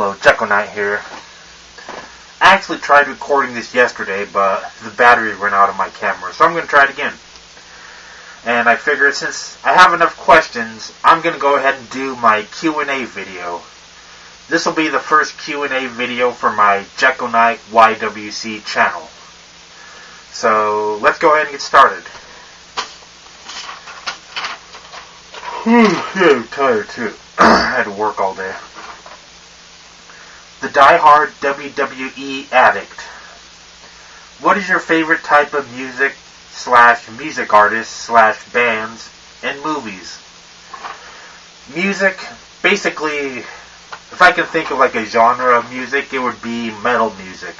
Hello, JekoKnight here. I actually tried recording this yesterday, but the battery ran out of my camera, so I'm going to try it again. And I figured since I have enough questions, I'm going to go ahead and do my Q&A video. This will be the first Q&A video for my JekoKnightYWC channel. So, let's go ahead and get started. I'm tired too. I had to work all day. TheDieHardWWEAddict. What is your favorite type of music / music artists / bands and movies? Music, basically, if I can think of like a genre of music, it would be metal music.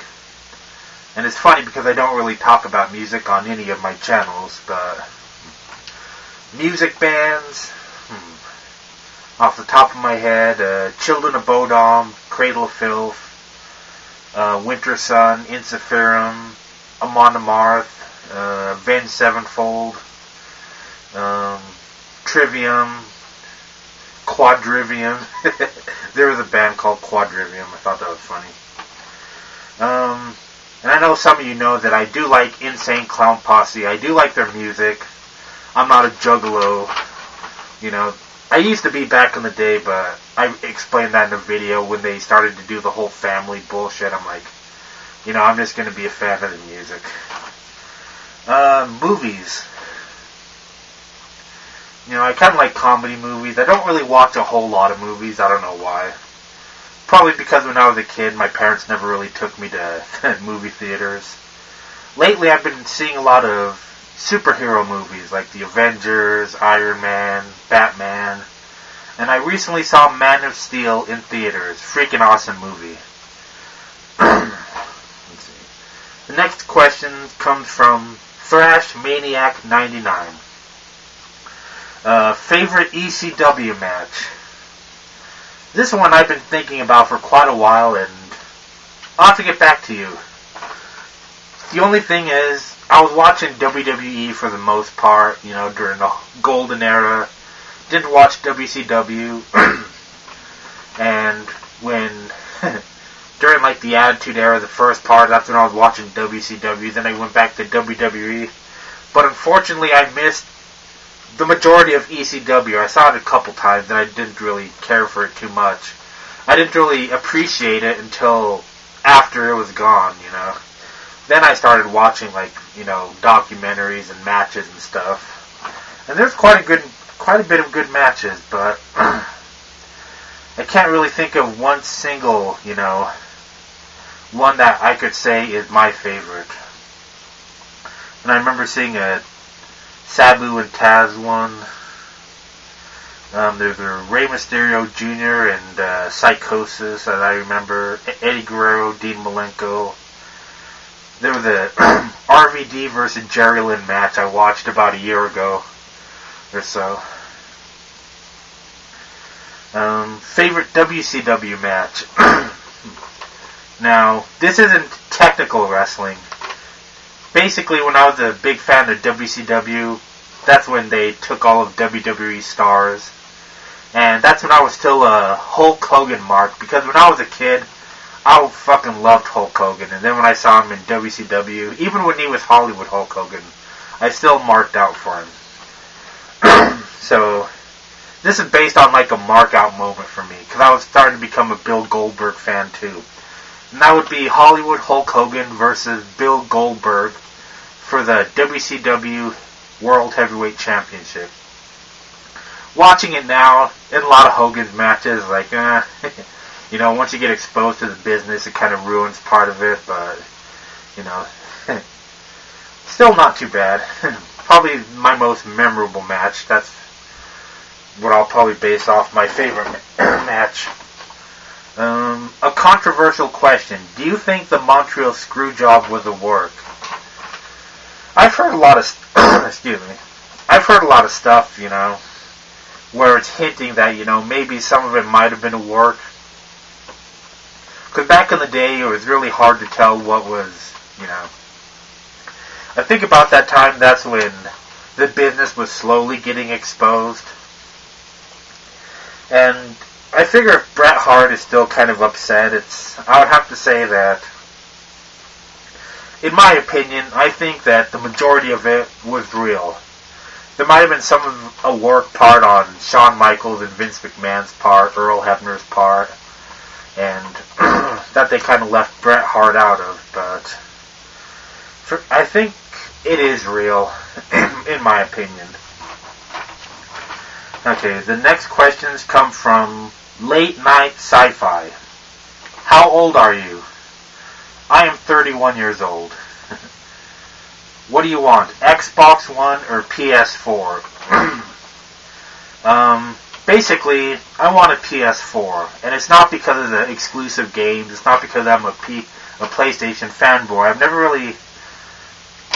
And it's funny because I don't really talk about music on any of my channels, but music bands, off the top of my head, Children of Bodom, Cradle of Filth, Winter Sun, Insiferum, Amon Amarth, Avenged Sevenfold, Trivium, Quadrivium. There was a band called Quadrivium. I thought that was funny. And I know some of you know that I do like Insane Clown Posse. I do like their music. I'm not a juggalo, you know. I used to be back in the day, but I explained that in a video when they started to do the whole family bullshit. I'm like, you know, I'm just going to be a fan of the music. Movies. You know, I kind of like comedy movies. I don't really watch a whole lot of movies. I don't know why. Probably because when I was a kid, my parents never really took me to movie theaters. Lately, I've been seeing a lot of superhero movies like The Avengers, Iron Man, Batman, and I recently saw Man of Steel in theaters. Freaking awesome movie. Let's see. The next question comes from ThrashManiac99. Favorite ECW match? This one I've been thinking about for quite a while, and I'll have to get back to you. The only thing is, I was watching WWE for the most part, you know, during the golden era. Didn't watch WCW. And when, during like the Attitude Era, the first part, that's when I was watching WCW. Then I went back to WWE. But unfortunately, I missed the majority of ECW. I saw it a couple times, and I didn't really care for it too much. I didn't really appreciate it until after it was gone, you know. Then I started watching, like, you know, documentaries and matches and stuff. And there's quite a bit of good matches, but I can't really think of one single, you know, one that I could say is my favorite. And I remember seeing a Sabu and Taz one. There's a Rey Mysterio Jr. and Psychosis, as I remember. Eddie Guerrero, Dean Malenko. There was a RVD versus Jerry Lynn match I watched about a year ago or so. Favorite WCW match? Now, this isn't technical wrestling. Basically, when I was a big fan of WCW, that's when they took all of WWE stars. And that's when I was still a Hulk Hogan mark, because when I was a kid, I fucking loved Hulk Hogan. And then when I saw him in WCW, even when he was Hollywood Hulk Hogan, I still marked out for him. So, this is based on like a mark out moment for me, because I was starting to become a Bill Goldberg fan too. And that would be Hollywood Hulk Hogan versus Bill Goldberg for the WCW World Heavyweight Championship. Watching it now, in a lot of Hogan's matches, like, you know, once you get exposed to the business, it kind of ruins part of it, but, you know, still not too bad. Probably my most memorable match. That's what I'll probably base off my favorite match. A controversial question. Do you think the Montreal Screwjob was a work? I've heard a lot of I've heard a lot of stuff, you know, where it's hinting that, you know, maybe some of it might have been a work. Because back in the day, it was really hard to tell what was, you know. I think about that time, that's when the business was slowly getting exposed. And I figure if Bret Hart is still kind of upset, I would have to say that, in my opinion, I think that the majority of it was real. There might have been some of a work part on Shawn Michaels and Vince McMahon's part, Earl Hebner's part, and that they kind of left Bret Hart out of, but I think it is real, in my opinion. Okay, the next questions come from LateNightsify. How old are you? I am 31 years old. What do you want? Xbox One or PS4? Basically, I want a PS4. And it's not because of the exclusive games. It's not because I'm a PlayStation fanboy.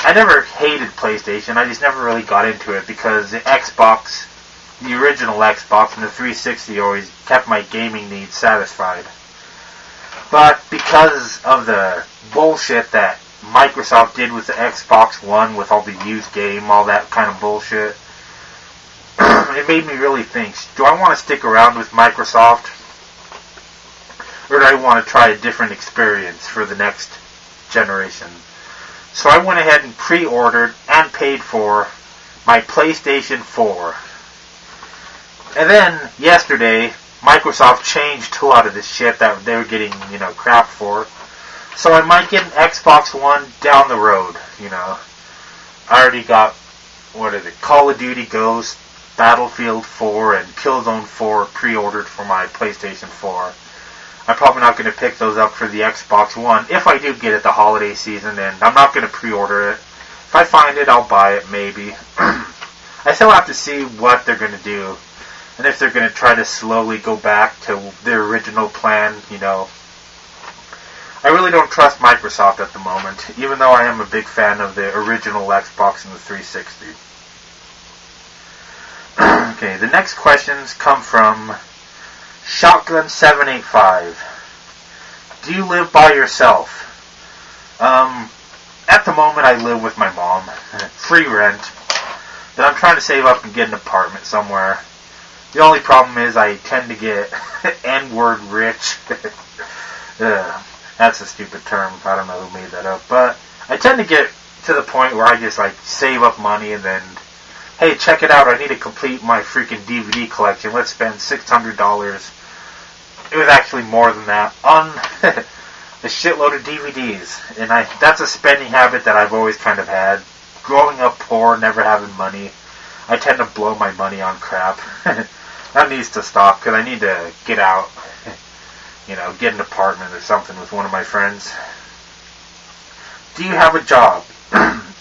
I never hated PlayStation. I just never really got into it because the Xbox, the original Xbox and the 360 always kept my gaming needs satisfied. But because of the bullshit that Microsoft did with the Xbox One, with all the used game, all that kind of bullshit, it made me really think, do I want to stick around with Microsoft? Or do I want to try a different experience for the next generation? So I went ahead and pre-ordered and paid for my PlayStation 4. And then, yesterday, Microsoft changed a lot of this shit that they were getting, crap for. So I might get an Xbox One down the road, I already got, Call of Duty Ghosts, Battlefield 4, and Killzone 4 pre-ordered for my PlayStation 4. I'm probably not going to pick those up for the Xbox One, if I do get it the holiday season, and I'm not going to pre-order it. If I find it, I'll buy it, maybe. I still have to see what they're going to do. And if they're going to try to slowly go back to their original plan, I really don't trust Microsoft at the moment, even though I am a big fan of the original Xbox and the 360. Okay, the next questions come from Shotgun785. Do you live by yourself? At the moment I live with my mom. Free rent. But I'm trying to save up and get an apartment somewhere. The only problem is I tend to get N-word rich. That's a stupid term. I don't know who made that up. But I tend to get to the point where I just save up money and then, hey, check it out. I need to complete my freaking DVD collection. Let's spend $600. It was actually more than that on a shitload of DVDs. And that's a spending habit that I've always kind of had. Growing up poor, never having money, I tend to blow my money on crap. That needs to stop because I need to get out, get an apartment or something with one of my friends. Do you have a job?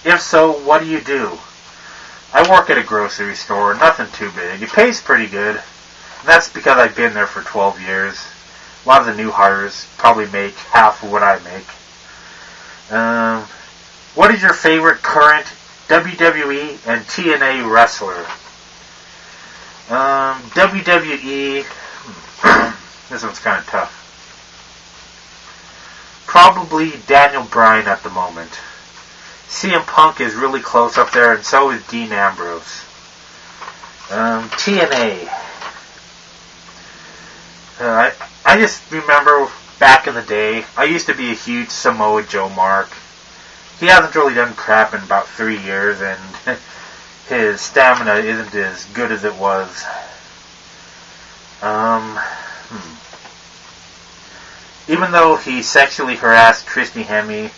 If so, what do you do? I work at a grocery store, nothing too big. It pays pretty good. And that's because I've been there for 12 years. A lot of the new hires probably make half of what I make. What is your favorite current WWE and TNA wrestler? WWE, this one's kind of tough. Probably Daniel Bryan at the moment. CM Punk is really close up there, and so is Dean Ambrose. TNA. I just remember back in the day, I used to be a huge Samoa Joe mark. He hasn't really done crap in about 3 years, and his stamina isn't as good as it was. Even though he sexually harassed Christy Hemme,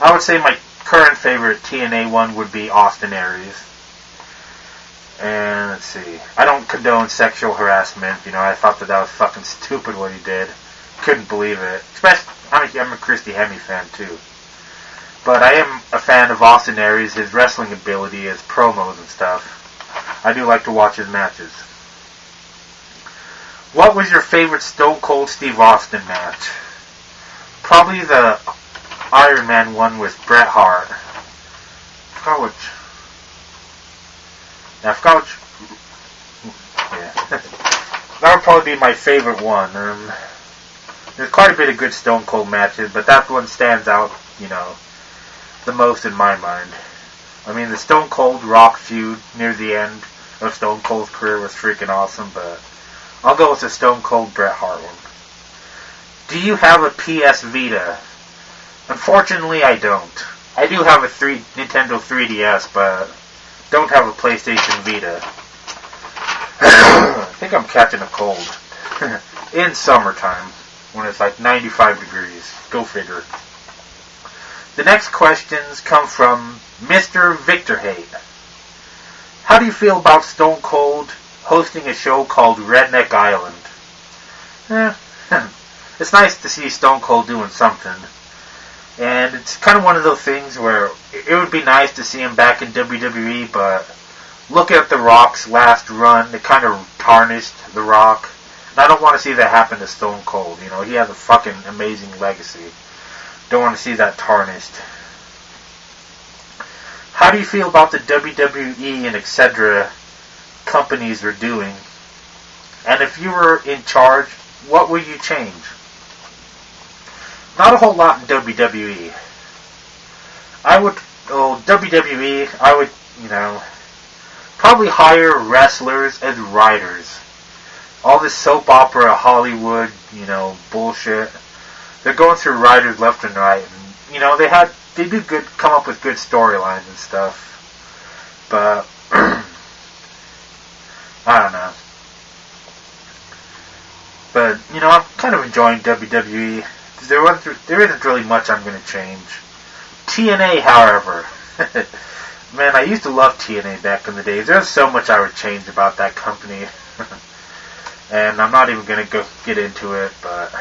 I would say my current favorite TNA one would be Austin Aries. And let's see, I don't condone sexual harassment. I thought that was fucking stupid what he did. Couldn't believe it. Especially, I'm a Christy Hemme fan too. But I am a fan of Austin Aries, his wrestling ability, his promos and stuff. I do like to watch his matches. What was your favorite Stone Cold Steve Austin match? Probably the Iron Man one with Bret Hart. I forgot which. Yeah. That would probably be my favorite one. There's quite a bit of good Stone Cold matches, but that one stands out, the most in my mind. The Stone Cold Rock feud near the end of Stone Cold's career was freaking awesome, but I'll go with the Stone Cold Bret Hart one. Do you have a PS Vita? Unfortunately, I don't. I do have a Nintendo 3DS, but don't have a PlayStation Vita. I think I'm catching a cold. In summertime, when it's like 95 degrees. Go figure. The next questions come from MrVictorHate. How do you feel about Stone Cold hosting a show called Redneck Island? It's nice to see Stone Cold doing something. And it's kind of one of those things where it would be nice to see him back in WWE, but look at The Rock's last run. It kind of tarnished The Rock. And I don't want to see that happen to Stone Cold. You know, he has a fucking amazing legacy. Don't want to see that tarnished. How do you feel about the WWE and etc. companies are doing? And if you were in charge, what would you change? Not a whole lot in WWE. WWE, I would, probably hire wrestlers as writers. All this soap opera, Hollywood, bullshit. They're going through writers left and right. And, they do good, come up with good storylines and stuff. But, I don't know. But, I'm kind of enjoying WWE. There isn't really much I'm going to change. TNA, however. Man, I used to love TNA back in the days. There's so much I would change about that company. And I'm not even going to get into it, but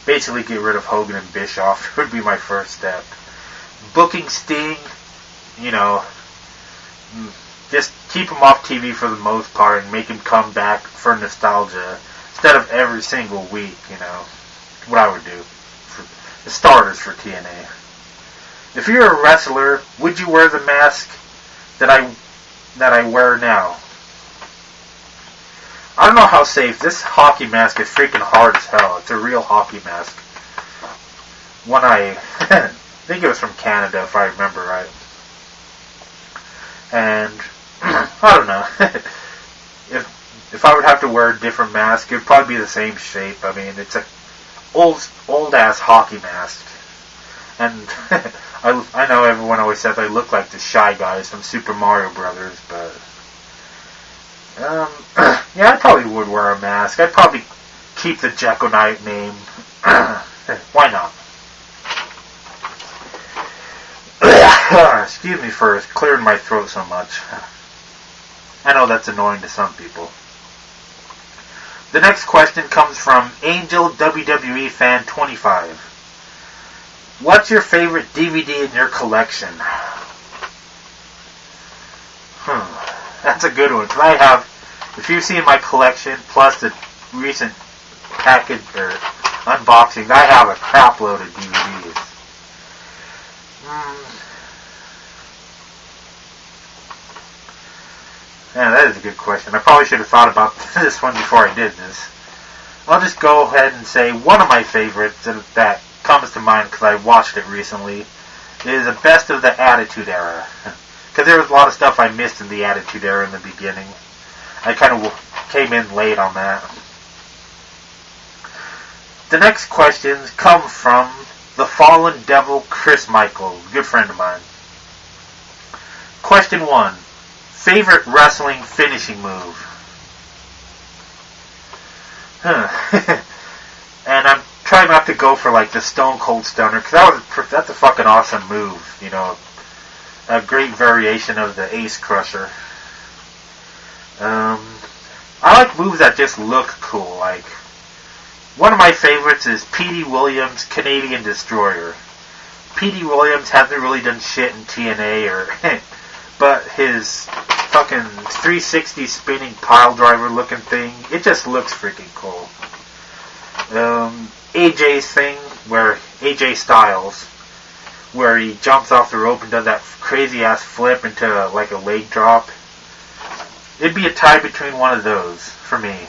basically get rid of Hogan and Bischoff would be my first step. Booking Sting, just keep him off TV for the most part and make him come back for nostalgia instead of every single week, what I would do. For the starters for TNA. If you're a wrestler, would you wear the mask that I wear now? I don't know how safe. This hockey mask is freaking hard as hell. It's a real hockey mask. One I think it was from Canada, if I remember right. And I don't know. If I would have to wear a different mask, it would probably be the same shape. I mean, it's a old ass hockey mask. And I know everyone always says I look like the Shy Guys from Super Mario Brothers, but yeah, I probably would wear a mask. I'd probably keep the JekoKnight name. Why not? Excuse me for clearing my throat so much. I know that's annoying to some people. The next question comes from Angel WWE Fan 25. What's your favorite DVD in your collection? That's a good one. 'Cause I have, if you've seen my collection, plus the recent package or unboxing, I have a crap load of DVDs. Yeah, that is a good question. I probably should have thought about this one before I did this. I'll just go ahead and say one of my favorites that comes to mind because I watched it recently is the best of the Attitude Era. Because there was a lot of stuff I missed in the Attitude Era in the beginning. I kind of came in late on that. The next questions come from the Fallen Devil Chris Michael, good friend of mine. Question 1. Favorite wrestling finishing move? And I'm trying not to go for like the Stone Cold Stunner, because that's a fucking awesome move, a great variation of the Ace Crusher. I like moves that just look cool. Like, one of my favorites is P.D. Williams' Canadian Destroyer. P.D. Williams hasn't really done shit in TNA, but his fucking 360 spinning pile driver looking thing, it just looks freaking cool. AJ's thing, where AJ Styles, where he jumps off the rope and does that crazy ass flip into like a leg drop. It'd be a tie between one of those for me.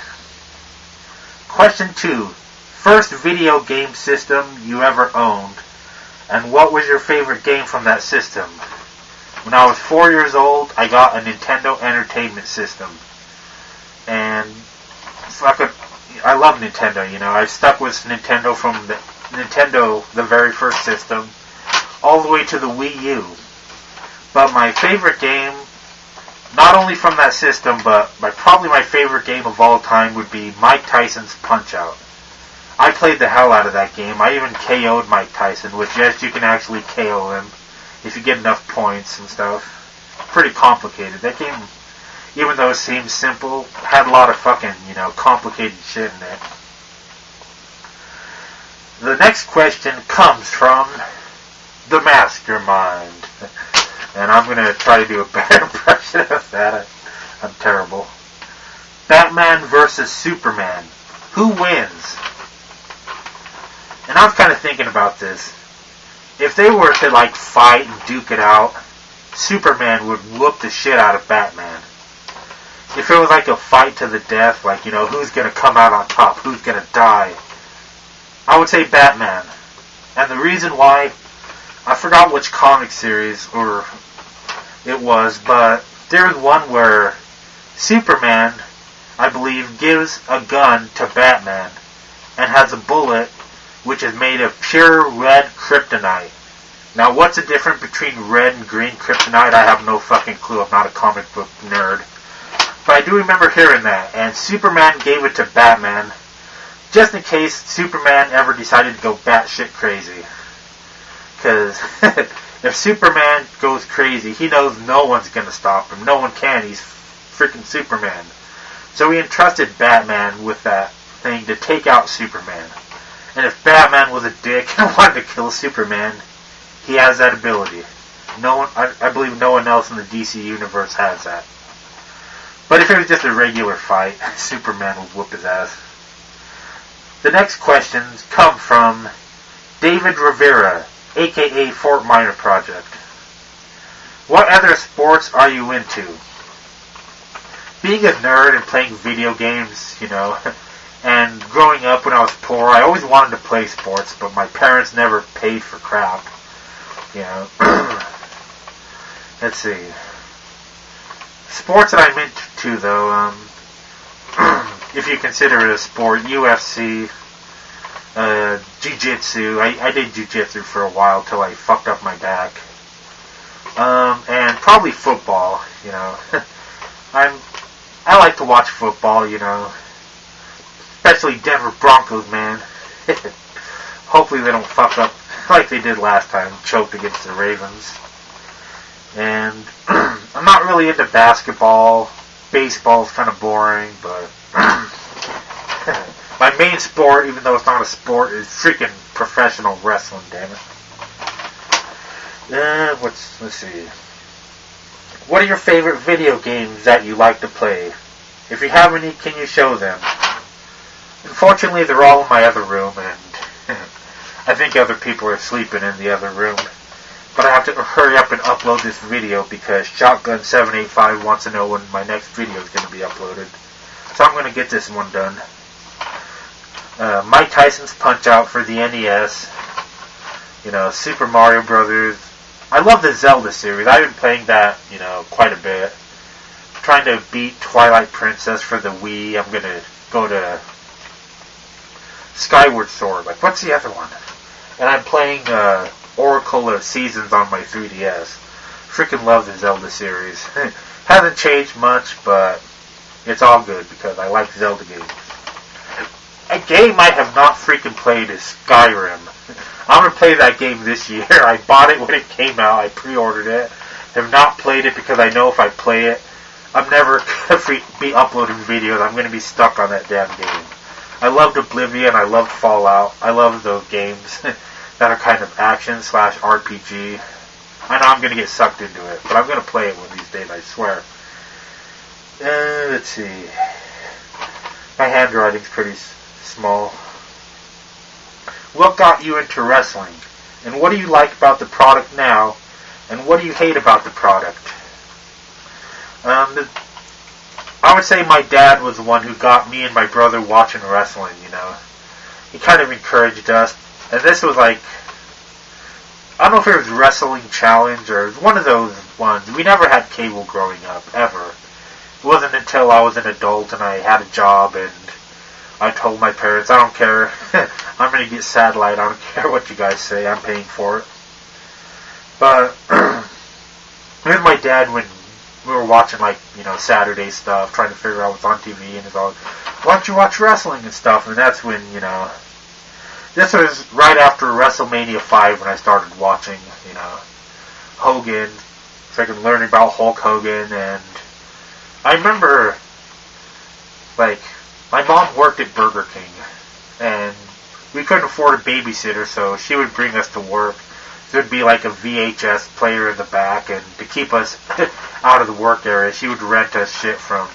Question 2. First video game system you ever owned, and what was your favorite game from that system? When I was 4 years old, I got a Nintendo Entertainment System. And I love Nintendo, you know. I stuck with Nintendo from the very first system, all the way to the Wii U. But my favorite game, not only from that system, but probably my favorite game of all time would be Mike Tyson's Punch-Out! I played the hell out of that game. I even KO'd Mike Tyson, which, yes, you can actually KO him if you get enough points and stuff. Pretty complicated. That game, even though it seems simple, had a lot of fucking, you know, complicated shit in it. The next question comes from the Mastermind. And I'm going to try to do a better impression of that. I'm terrible. Batman versus Superman. Who wins? And I was kind of thinking about this. If they were to, like, fight and duke it out, Superman would whoop the shit out of Batman. If it was like a fight to the death, like, you know, who's going to come out on top, who's going to die, I would say Batman. And the reason why, I forgot which comic series or it was, but there was one where Superman, I believe, gives a gun to Batman and has a bullet which is made of pure red kryptonite. Now, what's the difference between red and green kryptonite? I have no fucking clue. I'm not a comic book nerd. But I do remember hearing that, and Superman gave it to Batman just in case Superman ever decided to go batshit crazy. Because if Superman goes crazy, he knows no one's going to stop him. No one can. He's freaking Superman. So he entrusted Batman with that thing to take out Superman. And if Batman was a dick and wanted to kill Superman, he has that ability. No one, I believe no one else in the DC universe has that. But if it was just a regular fight, Superman would whoop his ass. The next questions come from David Rivera, aka Fort Minor Project. What other sports are you into? Being a nerd and playing video games, you know, and growing up when I was poor, I always wanted to play sports, but my parents never paid for crap. You know. Let's see. Sports that I'm into, though, if you consider it a sport, UFC, jiu-jitsu. I did jiu-jitsu for a while till I fucked up my back. And probably football, you know. I like to watch football, you know. Especially Denver Broncos, man. Hopefully they don't fuck up like they did last time, choked against the Ravens. And I'm not really into basketball. Baseball's kind of boring, but my main sport, even though it's not a sport, is freaking professional wrestling, damn it. Let's see. What are your favorite video games that you like to play? If you have any, can you show them? Unfortunately, they're all in my other room, and I think other people are sleeping in the other room. But I have to hurry up and upload this video because Shotgun785 wants to know when my next video is going to be uploaded. So I'm going to get this one done. Mike Tyson's Punch-Out for the NES. You know, Super Mario Brothers. I love the Zelda series. I've been playing that, you know, quite a bit. I'm trying to beat Twilight Princess for the Wii. I'm going to go to Skyward Sword. Like, what's the other one? And I'm playing Oracle of Seasons on my 3DS. Freaking love the Zelda series. Hasn't changed much, but it's all good because I like Zelda games. A game I have not freaking played is Skyrim. I'm going to play that game this year. I bought it when it came out. I pre-ordered it. Have not played it because I know if I play it, I'm never going to be uploading videos. I'm going to be stuck on that damn game. I loved Oblivion. I loved Fallout. I love those games that are kind of action/RPG. I know I'm going to get sucked into it, but I'm going to play it one of these days, I swear. Let's see. My handwriting's pretty small. What got you into wrestling? And what do you like about the product now? And what do you hate about the product? I would say my dad was the one who got me and my brother watching wrestling, you know. He kind of encouraged us. And this was like, I don't know if it was Wrestling Challenge or one of those ones. We never had cable growing up, ever. It wasn't until I was an adult and I had a job and I told my parents, I don't care. I'm going to get satellite. I don't care what you guys say. I'm paying for it. But with my dad, when we were watching, like, Saturday stuff, trying to figure out what's on TV, and he's all, why don't you watch wrestling and stuff? And that's when, this was right after WrestleMania 5 when I started watching, Hogan, freaking learning about Hulk Hogan, and I remember, like, my mom worked at Burger King, and we couldn't afford a babysitter, so she would bring us to work. There would be like a VHS player in the back, and to keep us out of the work area, she would rent us shit from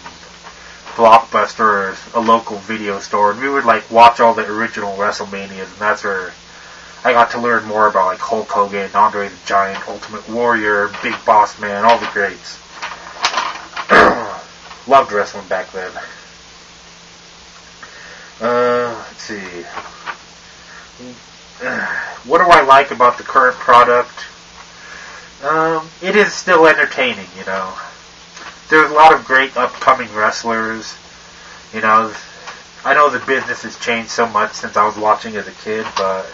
Blockbuster or a local video store, and we would like watch all the original WrestleManias, and that's where I got to learn more about like Hulk Hogan, Andre the Giant, Ultimate Warrior, Big Boss Man, all the greats. Loved wrestling back then. Let's see. What do I like about the current product? It is still entertaining, There's a lot of great upcoming wrestlers. I know the business has changed so much since I was watching as a kid, but,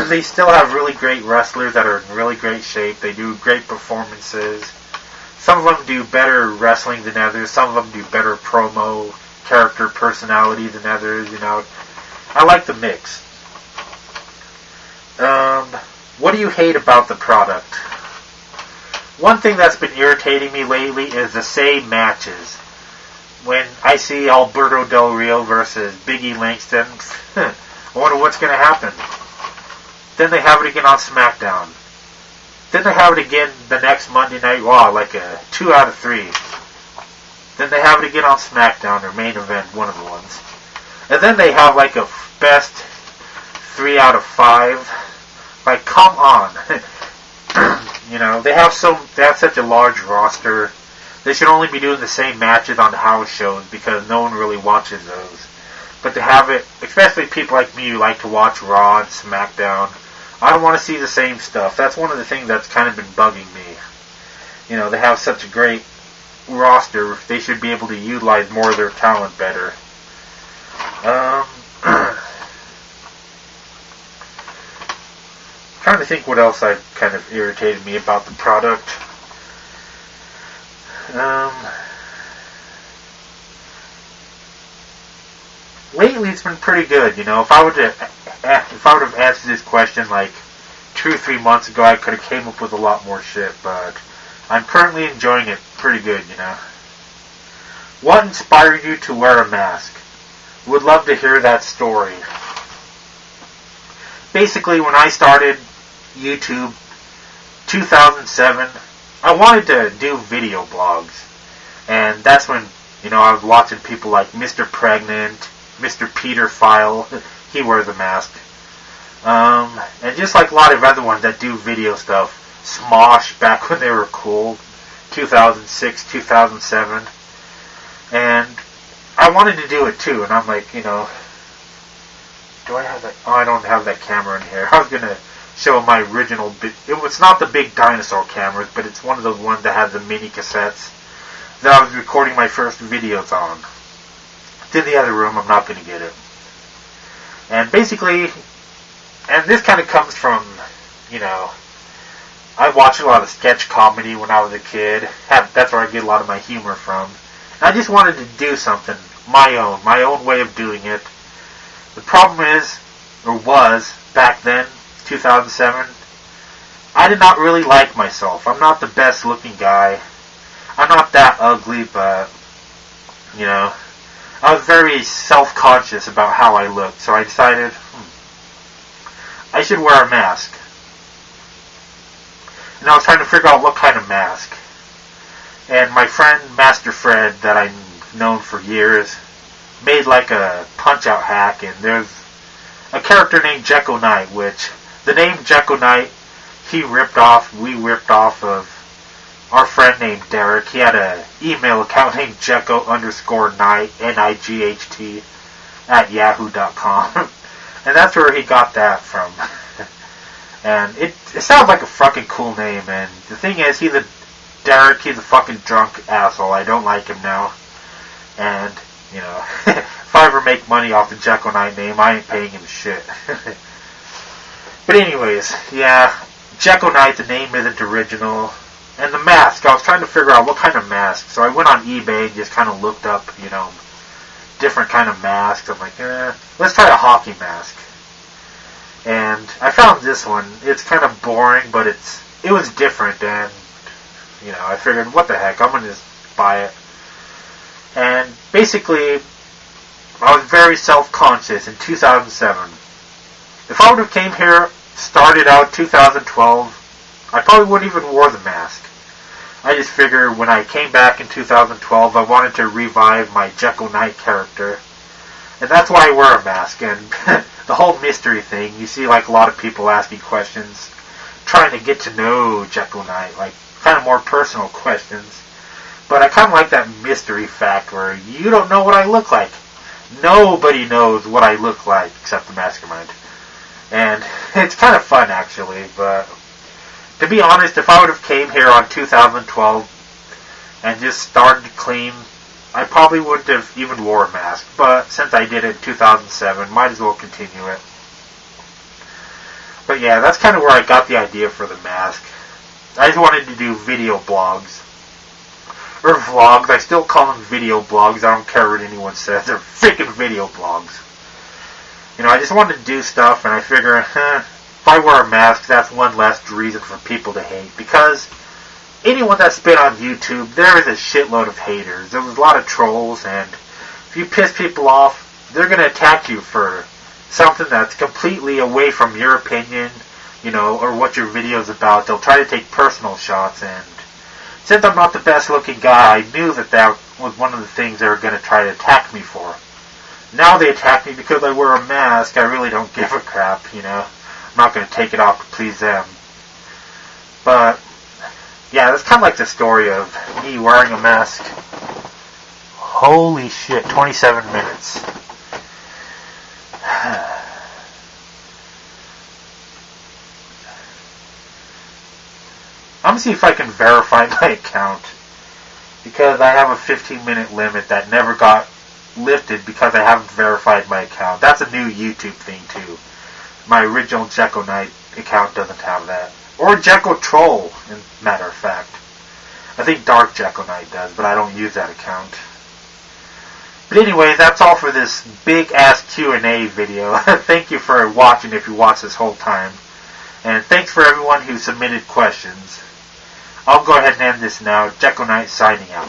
they still have really great wrestlers that are in really great shape. They do great performances. Some of them do better wrestling than others. Some of them do better promo, character, personality than others, I like the mix. What do you hate about the product? One thing that's been irritating me lately is the same matches. When I see Alberto Del Rio versus Biggie Langston, I wonder what's going to happen. Then they have it again on SmackDown. Then they have it again the next Monday Night Raw, like a 2 out of 3. Then they have it again on SmackDown, or Main Event, one of the ones. And then they have like a best 3 out of 5. Like, come on. They have such a large roster. They should only be doing the same matches on the house shows because no one really watches those. But to have it, especially people like me who like to watch Raw and SmackDown, I don't want to see the same stuff. That's one of the things that's kind of been bugging me. They have such a great roster. They should be able to utilize more of their talent better. Trying to think what else kind of irritated me about the product. Lately it's been pretty good, If I would have answered this question like 2 or 3 months ago, I could have came up with a lot more shit, but I'm currently enjoying it pretty good, What inspired you to wear a mask? Would love to hear that story. Basically, when I started YouTube 2007, I wanted to do video blogs, and that's when I was watching people like Mr. Pregnant, Mr. Peter File, he wears a mask, and just like a lot of other ones that do video stuff. Smosh, back when they were cool, 2006, 2007, and I wanted to do it too, and I'm like, do I have that? Oh, I don't have that camera in here. I was gonna show my original. It's not the big dinosaur cameras, but it's one of those ones that has the mini cassettes that I was recording my first videos on. It's in the other room. I'm not gonna get it. And basically, and this kind of comes from, I watched a lot of sketch comedy when I was a kid. That's where I get a lot of my humor from. And I just wanted to do something my own way of doing it. The problem is, or was, back then, 2007, I did not really like myself. I'm not the best looking guy. I'm not that ugly, but, I was very self-conscious about how I looked. So I decided, I should wear a mask. And I was trying to figure out what kind of mask. And my friend, Master Fred, that I've known for years, made like a punch-out hack, and there's a character named JekoKnight, which the name JekoKnight, we ripped off of our friend named Derek. He had an email account named Jeko_Knight, NIGHT, @yahoo.com. And that's where he got that from. And it sounds like a fucking cool name, and the thing is, he's a fucking drunk asshole. I don't like him now. And, if I ever make money off the Jeko Knight name, I ain't paying him shit. But anyways, yeah, Jeko Knight, the name isn't original. And the mask, I was trying to figure out what kind of mask. So I went on eBay and just kind of looked up, different kind of masks. I'm like, let's try a hockey mask. And I found this one. It's kind of boring, but it was different. And, I figured, what the heck, I'm going to just buy it. And basically, I was very self-conscious in 2007. If I would have came here, started out 2012, I probably wouldn't even wore the mask. I just figured when I came back in 2012, I wanted to revive my Jeko Knight character. And that's why I wear a mask. And the whole mystery thing, you see like a lot of people asking questions, trying to get to know Jeko Knight, like kind of more personal questions. But I kind of like that mystery fact where you don't know what I look like. Nobody knows what I look like except the Mastermind. And it's kind of fun, actually, but to be honest, if I would have came here on 2012 and just started clean, I probably wouldn't have even wore a mask. But since I did it in 2007, might as well continue it. But yeah, that's kind of where I got the idea for the mask. I just wanted to do video blogs. Or vlogs. I still call them video blogs. I don't care what anyone says. They're freaking video blogs. I just wanted to do stuff, and I figure, if I wear a mask, that's one less reason for people to hate. Because anyone that's been on YouTube, there is a shitload of haters. There was a lot of trolls, and if you piss people off, they're going to attack you for something that's completely away from your opinion, or what your video's about. They'll try to take personal shots, and since I'm not the best looking guy, I knew that was one of the things they were going to try to attack me for. Now they attack me because I wear a mask. I really don't give a crap, I'm not going to take it off to please them. But, yeah, that's kind of like the story of me wearing a mask. Holy shit, 27 minutes. I'm going to see if I can verify my account. Because I have a 15-minute limit that never got lifted because I haven't verified my account. That's a new YouTube thing too. My original Jeko Knight account doesn't have that. Or Jeko Troll, in matter of fact. I think Dark Jeko Knight does, but I don't use that account. But anyway, that's all for this big-ass Q&A video. Thank you for watching if you watched this whole time. And thanks for everyone who submitted questions. I'll go ahead and end this now. Jeko Knight signing out.